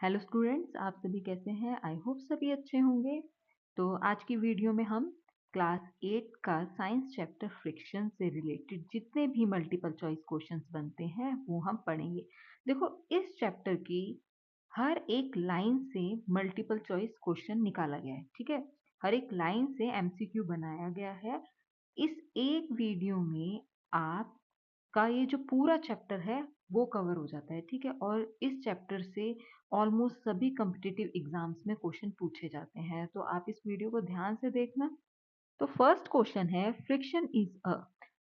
Hello students, आप सभी कैसे हैं? आई होप सभी अच्छे होंगे। तो आज की वीडियो में हम क्लास 8 का साइंस चैप्टर फ्रिक्शन से रिलेटेड जितने भी मल्टीपल चॉइस क्वेश्चंस बनते हैं वो हम पढ़ेंगे। देखो, इस चैप्टर की हर एक लाइन से मल्टीपल चॉइस क्वेश्चन निकाला गया है। ठीक है, हर एक लाइन से एमसीक्यू बनाया गया है। इस एक वीडियो में आप का ये जो पूरा चैप्टर है वो कवर हो जाता है। ठीक है, और इस चैप्टर से ऑलमोस्ट सभी कॉम्पिटिटिव एग्जाम्स में क्वेश्चन पूछे जाते हैं, तो आप इस वीडियो को ध्यान से देखना। तो फर्स्ट क्वेश्चन है, फ्रिक्शन इज अ।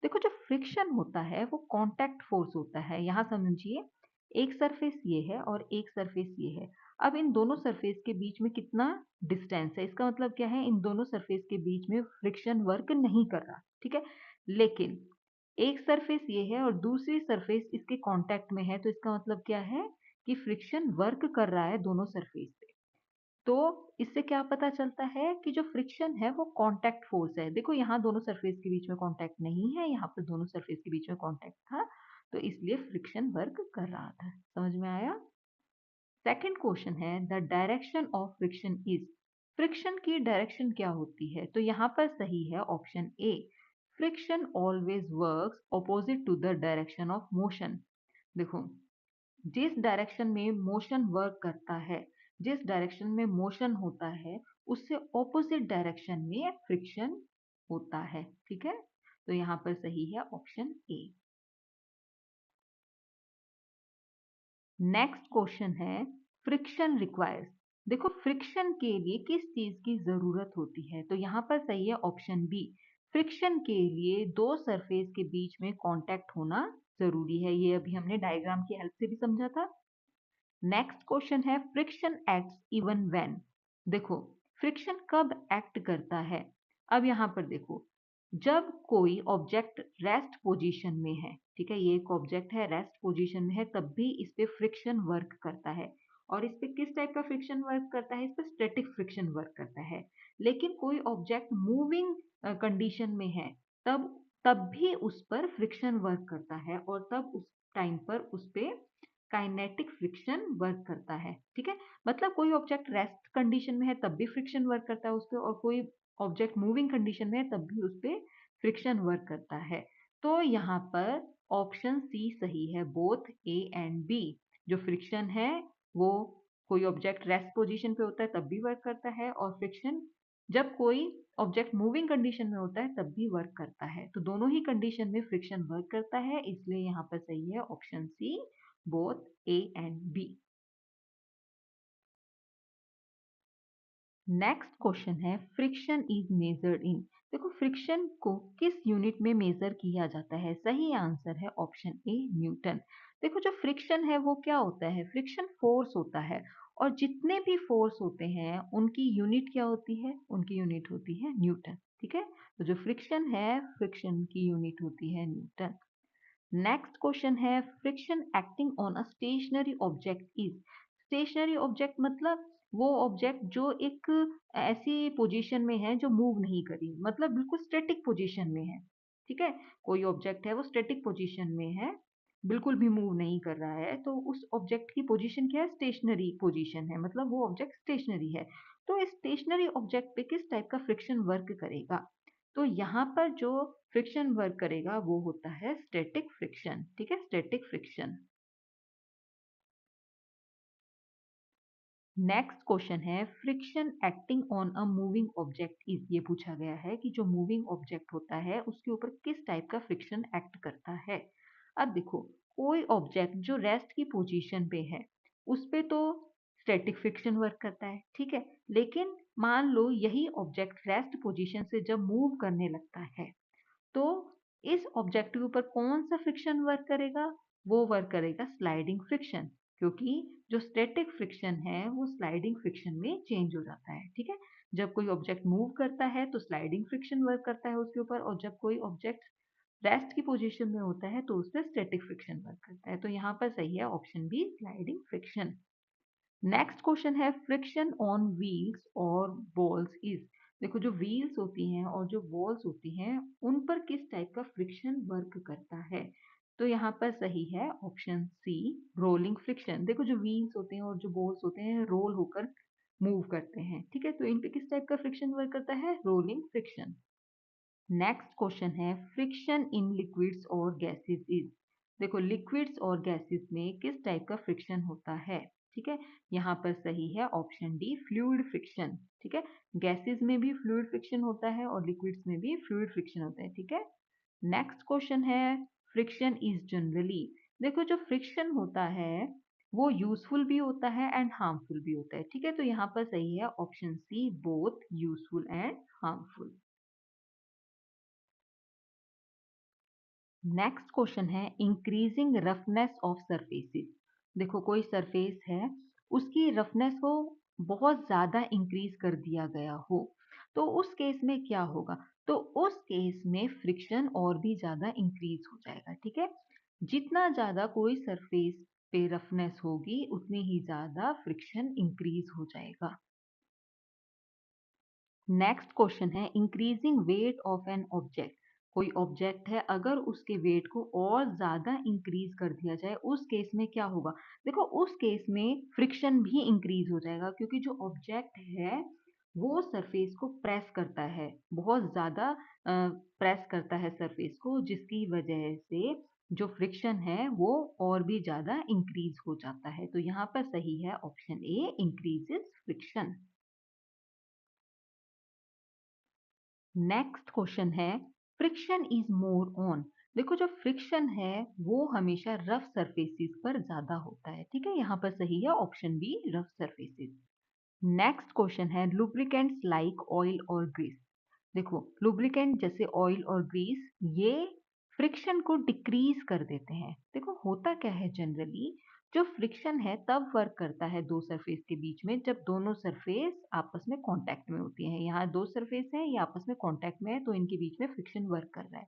देखो, जो फ्रिक्शन होता है वो कांटेक्ट फोर्स होता है। यहाँ समझिए, एक सरफेस ये है और एक सरफेस ये है। अब इन दोनों सरफेस के बीच में कितना डिस्टेंस है, इसका मतलब क्या है, इन दोनों सरफेस के बीच में फ्रिक्शन वर्क नहीं कर रहा। ठीक है, लेकिन एक सरफेस ये है और दूसरी सरफेस इसके कांटेक्ट में है, तो इसका मतलब क्या है कि फ्रिक्शन वर्क कर रहा है दोनों सरफेस पे। तो इससे क्या पता चलता है कि जो फ्रिक्शन है वो कांटेक्ट फोर्स है। देखो, यहाँ दोनों सरफेस के बीच में कांटेक्ट नहीं है, यहाँ पर दोनों सरफेस के बीच में कांटेक्ट था, तो इसलिए फ्रिक्शन वर्क कर रहा था। समझ में आया? सेकंड क्वेश्चन है, the direction of friction is. Friction की डायरेक्शन क्या होती है? तो यहाँ पर सही है option A, friction always works opposite to the direction of motion. देखो, जिस डायरेक्शन में मोशन वर्क करता है, जिस डायरेक्शन में मोशन होता है, उससे ऑपोजिट डायरेक्शन में फ्रिक्शन होता है। ठीक है, तो यहाँ पर सही है ऑप्शन ए। नेक्स्ट क्वेश्चन है, फ्रिक्शन रिक्वायर्स। देखो, फ्रिक्शन के लिए किस चीज की जरूरत होती है? तो यहाँ पर सही है ऑप्शन बी, फ्रिक्शन के लिए दो सरफेस के बीच में कांटेक्ट होना जरूरी है। ये अभी हमने डायग्राम की हेल्प से भी समझा था। नेक्स्ट क्वेश्चन है, फ्रिक्शन एक्ट्स इवन व्हेन। देखो, फ्रिक्शन कब एक्ट करता है? अब यहाँ पर देखो, जब कोई ऑब्जेक्ट रेस्ट पोजीशन में है, ठीक है, ये एक ऑब्जेक्ट है रेस्ट पोजीशन में है, तब भी इस पे फ्रिक्शन वर्क करता है। और इस पे किस टाइप का फ्रिक्शन वर्क करता है? इस पे स्टैटिक फ्रिक्शन वर्क करता है। लेकिन कोई ऑब्जेक्ट मूविंग कंडीशन में है, तब तब भी उस पर फ्रिक्शन वर्क करता है, और तब उस टाइम पर उस पे काइनेटिक फ्रिक्शन वर्क करता है। ठीक है, मतलब कोई ऑब्जेक्ट रेस्ट कंडीशन में है तब भी फ्रिक्शन वर्क करता है उस पे, और कोई ऑब्जेक्ट मूविंग कंडीशन में है तब भी उस पे फ्रिक्शन वर्क करता है। तो यहाँ पर ऑप्शन सी सही है, बोथ ए एंड बी। जो फ्रिक्शन है वो कोई ऑब्जेक्ट रेस्ट पोजीशन पे होता है तब भी वर्क करता है, और फ्रिक्शन जब कोई ऑब्जेक्ट मूविंग कंडीशन में होता है तब भी वर्क करता है। तो दोनों ही कंडीशन में फ्रिक्शन वर्क करता है, इसलिए यहाँ पर सही है option C, both A and B. Next question है, फ्रिक्शन इज मेजर्ड इन। देखो, फ्रिक्शन को किस यूनिट में मेजर किया जाता है? सही आंसर है ऑप्शन ए, न्यूटन। देखो, जो फ्रिक्शन है वो क्या होता है? फ्रिक्शन फोर्स होता है, और जितने भी फोर्स होते हैं उनकी यूनिट क्या होती है? उनकी यूनिट होती है न्यूटन। ठीक है, तो जो फ्रिक्शन है, फ्रिक्शन की यूनिट होती है न्यूटन। नेक्स्ट क्वेश्चन है, friction acting on a stationary object is. Stationary object मतलब वो ऑब्जेक्ट जो एक ऐसी पोजीशन में है जो मूव नहीं करी, मतलब बिल्कुल स्टैटिक पोजीशन में है। ठीक है, कोई ऑब्जेक्ट है वो स्टैटिक पोजीशन में है, बिल्कुल भी मूव नहीं कर रहा है, तो उस ऑब्जेक्ट की पोजीशन क्या है? स्टेशनरी पोजीशन है, मतलब वो ऑब्जेक्ट स्टेशनरी है। तो इस स्टेशनरी ऑब्जेक्ट पे किस टाइप का फ्रिक्शन वर्क करेगा? तो यहाँ पर जो फ्रिक्शन वर्क करेगा वो होता है स्टैटिक फ्रिक्शन। ठीक है, स्टैटिक फ्रिक्शन। नेक्स्ट क्वेश्चन है, friction acting on a moving object is. ये पूछा गया है कि जो मूविंग ऑब्जेक्ट होता है उसके ऊपर किस टाइप का फ्रिक्शन एक्ट करता है। अब देखो, कोई ऑब्जेक्ट जो रेस्ट की पोजीशन पे है उस पे तो स्टैटिक फ्रिक्शन वर्क करता है। ठीक है, लेकिन मान लो यही ऑब्जेक्ट रेस्ट पोजीशन से जब मूव करने लगता है, तो इस ऑब्जेक्ट के ऊपर कौन सा फ्रिक्शन वर्क करेगा? वो वर्क करेगा स्लाइडिंग फ्रिक्शन, क्योंकि जो स्टैटिक फ्रिक्शन है वो स्लाइडिंग फ्रिक्शन में चेंज हो जाता है। ठीक है, जब कोई ऑब्जेक्ट मूव करता है तो स्लाइडिंग फ्रिक्शन वर्क करता है उसके ऊपर, और जब कोई ऑब्जेक्ट रेस्ट की पोजीशन में होता है तो उस पर स्टैटिक फ्रिक्शन वर्क करता है। तो यहाँ पर सही है option B, sliding friction. Next question है, फ्रिक्शन ऑन व्हील्स और बॉल्स इज। देखो, जो व्हील्स होती हैं और जो बॉल्स होती हैं उन पर किस टाइप का फ्रिक्शन वर्क करता है? तो यहाँ पर सही है ऑप्शन सी, रोलिंग फ्रिक्शन। देखो जो व्हील्स होते हैं और जो बोल्स होते हैं रोल होकर मूव करते हैं, ठीक है, तो इन पे किस टाइप का फ्रिक्शन वर्क करता है? Rolling friction. नेक्स्ट क्वेश्चन है फ्रिक्शन इन लिक्विड्स और गैसेस इज। देखो लिक्विड्स और गैसेस में किस टाइप का फ्रिक्शन होता है, ठीक है, यहाँ पर सही है ऑप्शन डी, फ्लूइड फ्रिक्शन, ठीक है, गैसेस में भी फ्लूइड फ्रिक्शन होता है और लिक्विड्स में भी फ्लूइड फ्रिक्शन होता है, ठीक है। नेक्स्ट क्वेश्चन है फ्रिक्शन इज जनरली। देखो जो फ्रिक्शन होता है वो यूजफुल भी होता है एंड हार्मफुल भी होता है, ठीक है, तो यहाँ पर सही है option C, both useful and harmful. Next question है इंक्रीजिंग रफनेस ऑफ सरफेसेस। देखो कोई सरफेस है उसकी रफनेस को बहुत ज्यादा इंक्रीज कर दिया गया हो, तो उस केस में क्या होगा? तो उस केस में फ्रिक्शन और भी ज्यादा इंक्रीज हो जाएगा, ठीक है, जितना ज्यादा कोई सरफेस पे रफनेस होगी उतनी ही ज्यादा फ्रिक्शन इंक्रीज हो जाएगा। नेक्स्ट क्वेश्चन है increasing weight of an object. कोई ऑब्जेक्ट है अगर उसके वेट को और ज्यादा इंक्रीज कर दिया जाए उस केस में क्या होगा? देखो उस केस में फ्रिक्शन भी इंक्रीज हो जाएगा क्योंकि जो ऑब्जेक्ट है वो सरफेस को प्रेस करता है, बहुत ज्यादा प्रेस करता है सरफेस को, जिसकी वजह से जो फ्रिक्शन है वो और भी ज्यादा इंक्रीज हो जाता है, तो यहाँ पर सही है ऑप्शन ए, इंक्रीजेस फ्रिक्शन। नेक्स्ट क्वेश्चन है फ्रिक्शन इज मोर ऑन। देखो जो फ्रिक्शन है वो हमेशा रफ सरफेसेस पर ज्यादा होता है, ठीक है, यहाँ पर सही है option B, rough surfaces. Next question है लुब्रिकेंट्स लाइक ऑयल और ग्रीस। देखो लुब्रिकेंट जैसे ऑयल और ग्रीस ये फ्रिक्शन को डिक्रीज कर देते हैं। देखो होता क्या है जनरली, जो फ्रिक्शन है तब वर्क करता है दो सरफेस के बीच में जब दोनों सरफेस आपस में कांटेक्ट में होती हैं। यहाँ दो सरफेस हैं, ये आपस में कांटेक्ट में है तो इनके बीच में फ्रिक्शन वर्क कर रहा है।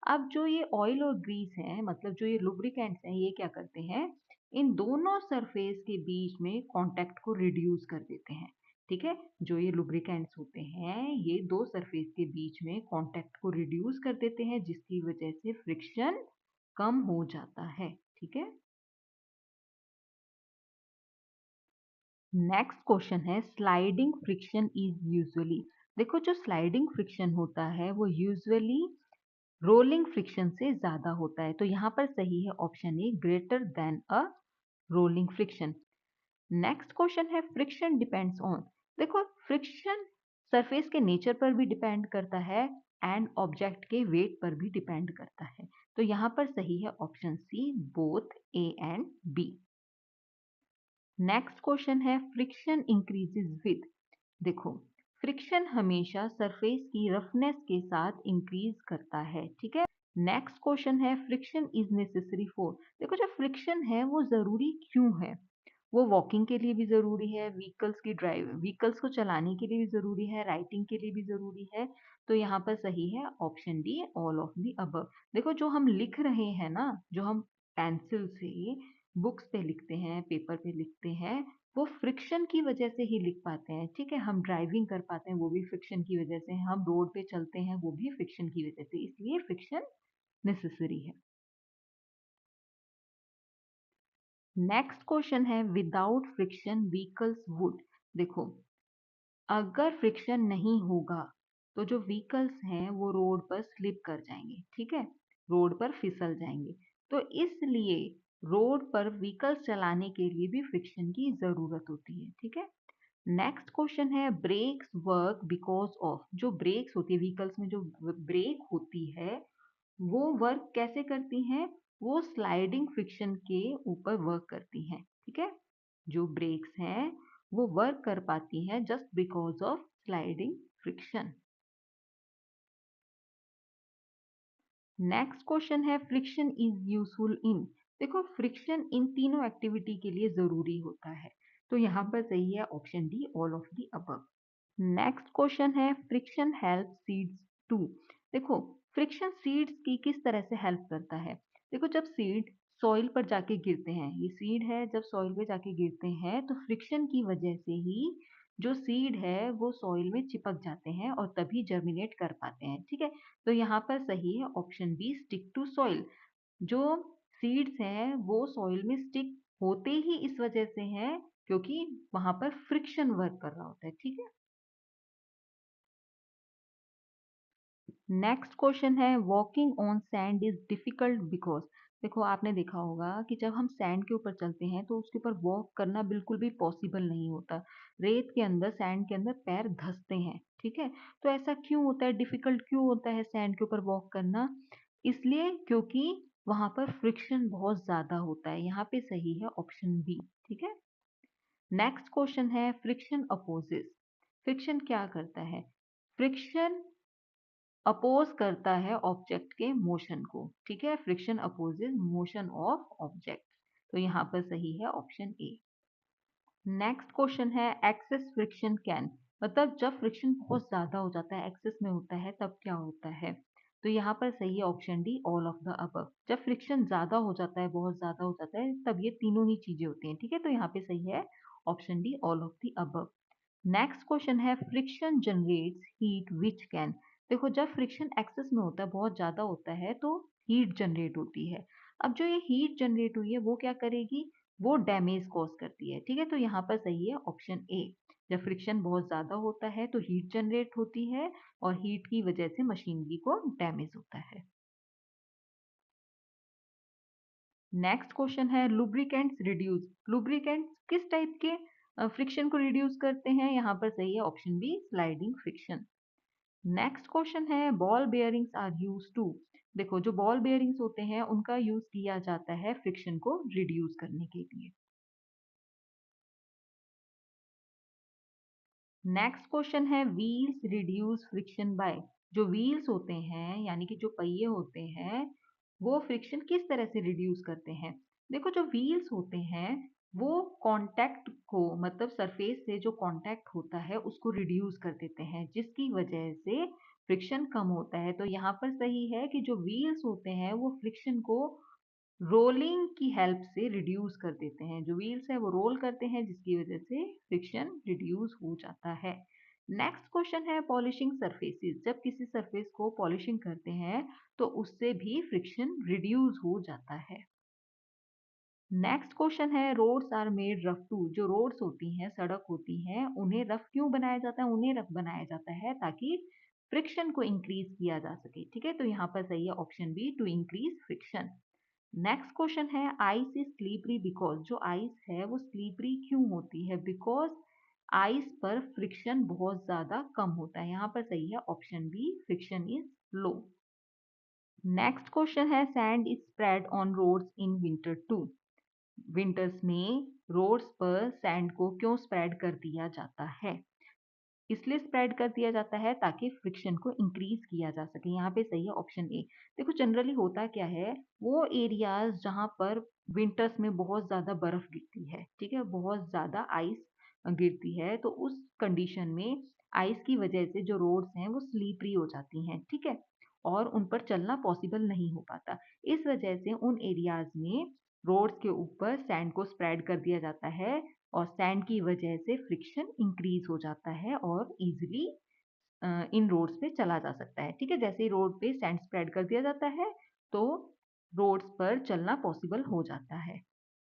अब जो ये ऑयल और ग्रीस हैं, मतलब जो ये लुब्रिकेंट्स हैं, ये क्या करते हैं, इन दोनों सरफेस के बीच में कांटेक्ट को रिड्यूस कर देते हैं, ठीक है, जो ये लुब्रिकेंट्स होते हैं ये दो सरफेस के बीच में कांटेक्ट को रिड्यूस कर देते हैं जिसकी वजह से फ्रिक्शन कम हो जाता है, ठीक है। नेक्स्ट क्वेश्चन है स्लाइडिंग फ्रिक्शन इज यूजुअली। देखो जो स्लाइडिंग फ्रिक्शन होता है वो यूजुअली रोलिंग फ्रिक्शन से ज्यादा होता है, तो यहाँ पर सही है ऑप्शन ए, ग्रेटर देन अ रोलिंग फ्रिक्शन। नेक्स्ट क्वेश्चन है फ्रिक्शन डिपेंड्स ऑन। देखो फ्रिक्शन सरफेस के नेचर पर भी डिपेंड करता है एंड ऑब्जेक्ट के वेट पर भी डिपेंड करता है, तो यहाँ पर सही है option C, both A and B. Next question है फ्रिक्शन इंक्रीजेस विद। देखो फ्रिक्शन हमेशा सरफेस की रफनेस के साथ इंक्रीज करता है, ठीक है। नेक्स्ट क्वेश्चन है फ्रिक्शन इज नेसेसरी फॉर। देखो जो फ्रिक्शन है वो जरूरी क्यों है? वो वॉकिंग के लिए भी जरूरी है, व्हीकल्स को चलाने के लिए भी जरूरी है, राइटिंग के लिए भी जरूरी है, तो यहाँ पर सही है option D, all of the above. देखो जो हम लिख रहे हैं ना, जो हम पेंसिल से बुक्स पे लिखते हैं, पेपर पे लिखते हैं, वो फ्रिक्शन की वजह से ही लिख पाते हैं, ठीक है, हम ड्राइविंग कर पाते हैं वो भी फ्रिक्शन की वजह से, हम रोड पे चलते हैं वो भी फ्रिक्शन की वजह से, इसलिए फ्रिक्शन नेसेसरी है। नेक्स्ट क्वेश्चन है विदाउट फ्रिक्शन व्हीकल्स वुड। देखो अगर फ्रिक्शन नहीं होगा तो जो व्हीकल्स हैं वो रोड पर स्लिप कर जाएंगे, ठीक है, रोड पर फिसल जाएंगे, तो इसलिए रोड पर व्हीकल्स चलाने के लिए भी फ्रिक्शन की जरूरत होती है, ठीक है। नेक्स्ट क्वेश्चन है ब्रेक्स वर्क बिकॉज ऑफ। जो ब्रेक्स होती है व्हीकल्स में, जो ब्रेक होती है वो वर्क कैसे करती हैं? वो स्लाइडिंग फ्रिक्शन के ऊपर वर्क करती हैं, ठीक है, जो ब्रेक्स हैं वो वर्क कर पाती हैं just because of sliding friction. Next question है फ्रिक्शन इज यूजफुल इन। देखो फ्रिक्शन इन तीनों एक्टिविटी के लिए जरूरी होता है, तो यहाँ पर सही है option D, all of the above. Next question है फ्रिक्शन हेल्प सीड्स टू। देखो फ्रिक्शन सीड्स की किस तरह से हेल्प करता है? देखो जब सीड सॉइल पर जाके गिरते हैं, ये सीड है, जब सॉइल पे जाके गिरते हैं तो फ्रिक्शन की वजह से ही जो सीड है वो सॉइल में चिपक जाते हैं और तभी जर्मिनेट कर पाते हैं, ठीक है, तो यहाँ पर सही है option B, stick to soil. जो सीड्स हैं वो सॉइल में स्टिक होते ही इस वजह से हैं क्योंकि वहां पर फ्रिक्शन वर्क कर रहा होता है। ठीक है, नेक्स्ट क्वेश्चन है walking on sand is difficult because. देखो आपने देखा होगा कि जब हम सैंड के ऊपर चलते हैं तो उसके ऊपर वॉक करना बिल्कुल भी पॉसिबल नहीं होता। रेत के अंदर, सैंड के अंदर पैर धंसते हैं। ठीक है, तो ऐसा क्यों होता है, डिफिकल्ट क्यों होता है सैंड के ऊपर वॉक करना? इसलिए क्योंकि वहां पर फ्रिक्शन बहुत ज्यादा होता है। यहाँ पे सही है ऑप्शन बी। ठीक है, नेक्स्ट क्वेश्चन है फ्रिक्शन अपोजेस। फ्रिक्शन क्या करता है? फ्रिक्शन अपोज करता है ऑब्जेक्ट के मोशन को। ठीक है, friction opposes motion of object. तो यहाँ पर सही है ऑप्शन ए। नेक्स्ट क्वेश्चन है एक्सेस फ्रिक्शन कैन, मतलब जब फ्रिक्शन बहुत ज्यादा हो जाता है, एक्सेस में होता है, तब क्या होता है? तो यहाँ पर सही है option D, all of the above. जब फ्रिक्शन ज्यादा हो जाता है, बहुत ज्यादा हो जाता है, तब ये तीनों ही चीजें होती हैं। ठीक है, तो यहाँ पे सही है option D, all of the above. Next question है friction generates heat which can. देखो जब फ्रिक्शन एक्सेस में होता है, बहुत ज्यादा होता है, तो हीट जनरेट होती है। अब जो ये हीट जनरेट हुई है वो क्या करेगी? वो डैमेज कॉज करती है। ठीक है, तो यहाँ पर सही है ऑप्शन ए। जब फ्रिक्शन बहुत ज्यादा होता है तो हीट जनरेट होती है और हीट की वजह से मशीनरी को डैमेज होता है। नेक्स्ट क्वेश्चन है लुब्रिकेंट्स रिड्यूस। लुब्रिकेंट्स किस टाइप के फ्रिक्शन को रिड्यूस करते हैं? यहाँ पर सही है option B, sliding friction. Next question है ball bearings are used to. देखो जो बॉल बेयरिंग्स होते हैं उनका यूज किया जाता है फ्रिक्शन को रिड्यूस करने के लिए। नेक्स्ट क्वेश्चन है व्हील्स रिड्यूस फ्रिक्शन बाय। जो व्हील्स होते हैं यानी कि जो पहिए होते हैं, वो फ्रिक्शन किस तरह से रिड्यूस करते हैं? देखो जो व्हील्स होते हैं वो कांटेक्ट को, मतलब सरफेस से जो कांटेक्ट होता है उसको रिड्यूस कर देते हैं, जिसकी वजह से फ्रिक्शन कम होता है। तो यहाँ पर सही है कि जो व्हील्स होते हैं वो फ्रिक्शन को रोलिंग की हेल्प से रिड्यूस कर देते हैं। जो व्हील्स है वो रोल करते हैं, जिसकी वजह से फ्रिक्शन रिड्यूस हो जाता है। नेक्स्ट क्वेश्चन है पॉलिशिंग सरफेसेस। जब किसी सरफेस को पॉलिशिंग करते हैं तो उससे भी फ्रिक्शन रिड्यूस हो जाता है। नेक्स्ट क्वेश्चन है roads are made rough to. जो रोड्स होती हैं, सड़क होती हैं, उन्हें रफ क्यों बनाया जाता है? उन्हें रफ बनाया जाता है ताकि फ्रिक्शन को इंक्रीज किया जा सके। ठीक है, तो यहाँ पर सही है option B, to increase friction. Next question है आइस इज स्लीपरी बिकॉज। जो आइस है वो स्लीपरी क्यों होती है? बिकॉज आइस पर फ्रिक्शन बहुत ज्यादा कम होता है। यहाँ पर सही है option B, friction is low. Next question है sand is spread on roads in winter to. Winters में रोड्स पर सैंड को क्यों स्प्रेड कर दिया जाता है? इसलिए स्प्रेड कर दिया जाता है ताकि फ्रिक्शन को इंक्रीज किया जा सके। यहाँ पे सही है ऑप्शन ए। देखो जनरली होता क्या है, वो एरियाज जहाँ पर विंटर्स में बहुत ज्यादा बर्फ गिरती है, ठीक है, बहुत ज्यादा आइस गिरती है, तो उस कंडीशन में आइस की वजह से जो रोड्स हैं वो स्लीपरी हो जाती हैं। ठीक है, और उन पर चलना पॉसिबल नहीं हो पाता। इस वजह से उन एरियाज में रोड्स के ऊपर सैंड को स्प्रेड कर दिया जाता है और सैंड की वजह से फ्रिक्शन इंक्रीज हो जाता है और इजिली इन रोड्स पे चला जा सकता है। ठीक है, जैसे ही रोड पे सैंड स्प्रेड कर दिया जाता है तो रोड्स पर चलना पॉसिबल हो जाता है।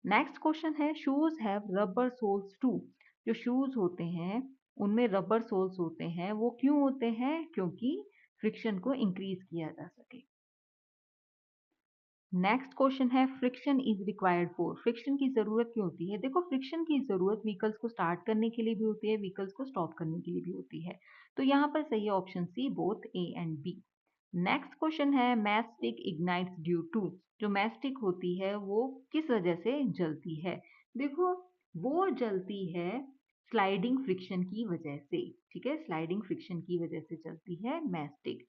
नेक्स्ट क्वेश्चन है shoes have rubber soles to. जो शूज होते हैं उनमें रबर सोल्स होते हैं, वो क्यों होते हैं? क्योंकि फ्रिक्शन को इंक्रीज किया जा सके। नेक्स्ट क्वेश्चन है friction is required for. Friction की जरूरत क्यों होती है? देखो फ्रिक्शन की जरूरत व्हीकल्स को स्टार्ट करने के लिए भी होती है, व्हीकल्स को स्टॉप करने के लिए भी होती है। तो यहाँ पर सही है option C, both A and B. Next question है match stick ignites due to. जो मैच स्टिक होती है वो किस वजह से जलती है? देखो वो जलती है स्लाइडिंग फ्रिक्शन की वजह से। ठीक है, स्लाइडिंग फ्रिक्शन की वजह से जलती है मैच स्टिक।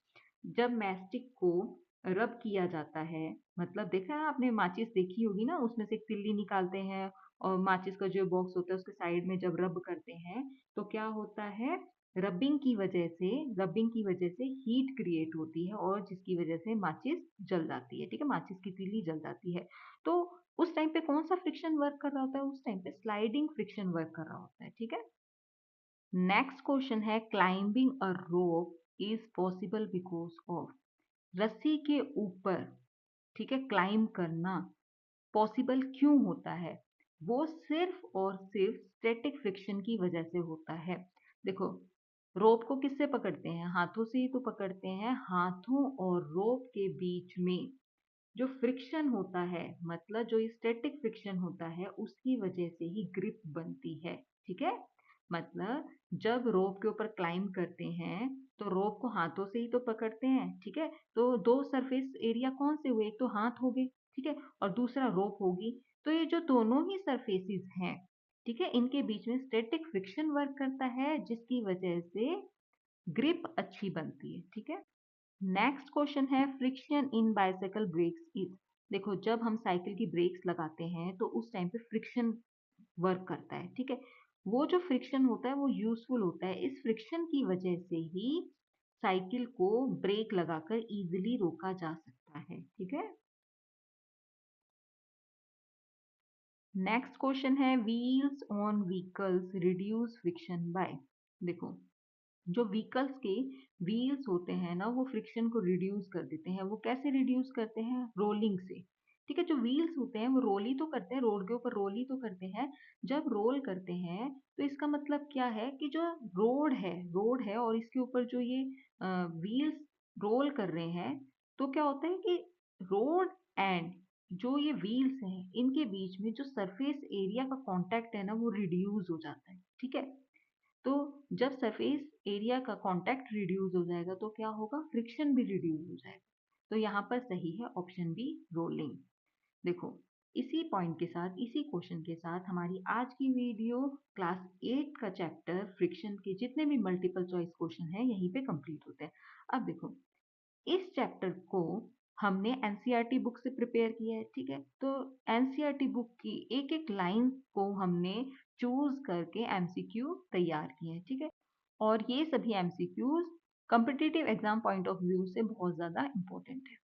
जब मैच स्टिक को रब किया जाता है, मतलब देखा है आपने, माचिस देखी होगी ना, उसमें से एक तिल्ली निकालते हैं और माचिस का जो बॉक्स होता है उसके साइड में जब रब करते हैं तो क्या होता है, रबिंग की वजह से हीट क्रिएट होती है और जिसकी वजह से माचिस जल जाती है। ठीक है, माचिस की तीली जल जाती है। तो उस टाइम पे कौन सा फ्रिक्शन वर्क कर रहा होता है? उस टाइम पे स्लाइडिंग फ्रिक्शन वर्क कर रहा होता है। ठीक है, नेक्स्ट क्वेश्चन है climbing a rope is possible because of. रस्सी के ऊपर ठीक है, क्लाइंब करना पॉसिबल क्यों होता है? वो सिर्फ और सिर्फ स्टैटिक फ्रिक्शन की वजह से होता है। देखो, रोप को किससे पकड़ते हैं? हाथों से ही तो पकड़ते हैं। हाथों और रोप के बीच में जो फ्रिक्शन होता है, मतलब जो स्टैटिक फ्रिक्शन होता है, उसकी वजह से ही ग्रिप बनती है। ठीक है, मतलब जब रोप के ऊपर क्लाइंब करते हैं तो रोप को हाथों से ही तो पकड़ते हैं। ठीक है, तो दो सरफेस एरिया कौन से हुए? एक तो हाथ हो गए, ठीक है, और दूसरा रोप होगी। तो ये जो दोनों ही सरफेसेस हैं, ठीक है, इनके बीच में स्टैटिक फ्रिक्शन वर्क करता है, जिसकी वजह से ग्रिप अच्छी बनती है। ठीक है, नेक्स्ट क्वेश्चन है friction in bicycle brakes is. देखो, जब हम साइकिल की ब्रेक्स लगाते हैं तो उस टाइम पे फ्रिक्शन वर्क करता है। ठीक है, वो जो फ्रिक्शन होता है वो यूजफुल होता है। इस फ्रिक्शन की वजह से ही साइकिल को ब्रेक लगाकर इजीली रोका जा सकता है। ठीक है, नेक्स्ट क्वेश्चन है wheels on vehicles reduce friction by. देखो, जो व्हीकल्स के व्हील्स होते हैं ना, वो फ्रिक्शन को रिड्यूस कर देते हैं। वो कैसे रिड्यूस करते हैं? रोलिंग से। ठीक है, जो व्हील्स होते हैं वो रोल ही तो करते हैं, रोड के ऊपर रोल ही तो करते हैं। जब रोल करते हैं तो इसका मतलब क्या है कि जो रोड है और इसके ऊपर जो ये व्हील्स रोल कर रहे हैं, तो क्या होता है कि रोड एंड जो ये व्हील्स हैं, इनके बीच में जो सरफेस एरिया का कांटेक्ट है ना, वो रिड्यूस हो जाता है। ठीक है, तो जब सरफेस एरिया का कांटेक्ट रिड्यूस हो जाएगा तो क्या होगा? फ्रिक्शन भी रिड्यूस हो जाएगा। तो यहाँ पर सही है ऑप्शन बी, रोलिंग। देखो, इसी पॉइंट के साथ, इसी क्वेश्चन के साथ हमारी आज की वीडियो क्लास 8 का चैप्टर फ्रिक्शन के जितने भी मल्टीपल चॉइस क्वेश्चन है यहीं पे कंप्लीट होते हैं। अब देखो, इस चैप्टर को हमने एनसीईआरटी बुक से प्रिपेयर किया है। ठीक है, तो एनसीईआरटी बुक की एक एक लाइन को हमने चूज करके एमसीक्यू तैयार किए हैं। ठीक है, और ये सभी MCQs competitive exam point of view से बहुत ज्यादा इंपॉर्टेंट है।